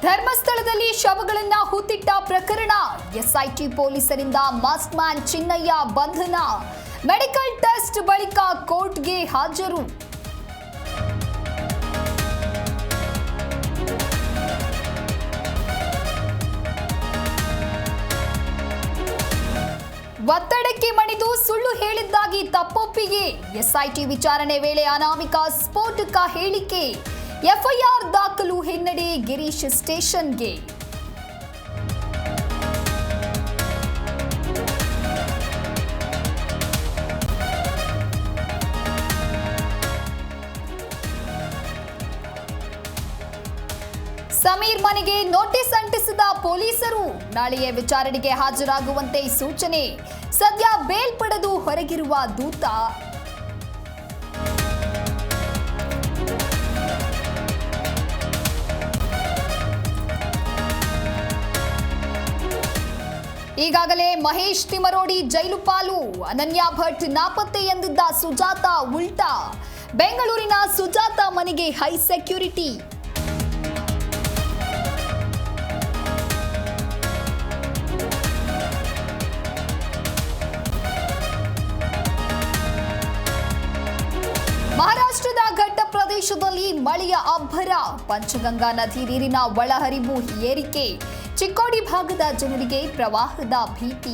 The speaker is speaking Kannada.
ಧರ್ಮಸ್ಥಳದಲ್ಲಿ ಶವಗಳನ್ನ ಹೂತಿಟ್ಟ ಪ್ರಕರಣ ಎಸ್ಐಟಿ ಪೊಲೀಸರಿಂದ ಮಾಸ್ಕ್ ಮ್ಯಾನ್ ಚಿನ್ನಯ್ಯ ಬಂಧನ. ಮೆಡಿಕಲ್ ಟೆಸ್ಟ್ ಬಳಿಕ ಕೋರ್ಟ್ಗೆ ಹಾಜರು. ಒತ್ತಡಕ್ಕೆ ಮಣಿದು ಸುಳ್ಳು ಹೇಳಿದ್ದಾಗಿ ತಪ್ಪೊಪ್ಪಿಗೆ. ಎಸ್ಐಟಿ ವಿಚಾರಣೆ ವೇಳೆ ಅನಾಮಿಕ ಸ್ಫೋಟಕ ಹೇಳಿಕೆ. ಎಫ್ಐಆರ್ ದಾಖಲು ಹಿನ್ನಡೆ ಗಿರೀಶ್ ಸ್ಟೇಷನ್ಗೆ. ಸಮೀರ್ ಮನೆಗೆ ನೋಟಿಸ್ ಅಂಟಿಸಿದ ಪೊಲೀಸರು. ನಾಳೆಯೇ ವಿಚಾರಣೆಗೆ ಹಾಜರಾಗುವಂತೆ ಸೂಚನೆ. ಸದ್ಯ ಬೇಲ್ ಪಡೆದು ಹೊರಗಿರುವ ದೂತ. ಈಗಾಗಲೇ ಮಹೇಶ್ ತಿಮರೋಡಿ ಜೈಲು ಪಾಲು. ಅನನ್ಯಾ ಭಟ್ ನಾಪತ್ತೆ ಎಂದಿದ್ದ ಸುಜಾತ ಉಲ್ಟಾ. ಬೆಂಗಳೂರಿನ ಸುಜಾತ ಮನೆಗೆ ಹೈ ಸೆಕ್ಯೂರಿಟಿ. ಮಹಾರಾಷ್ಟ್ರದ ಘಟ್ಟ ಪ್ರದೇಶದಲ್ಲಿ ಮಳೆಯ ಅಬ್ಬರ. ಪಂಚಗಂಗಾ ನದಿ ನೀರಿನ ಒಳಹರಿವು ಏರಿಕೆ. ಚಿಕ್ಕೋಡಿ ಭಾಗದ ಜನರಿಗೆ ಪ್ರವಾಹದ ಭೀತಿ.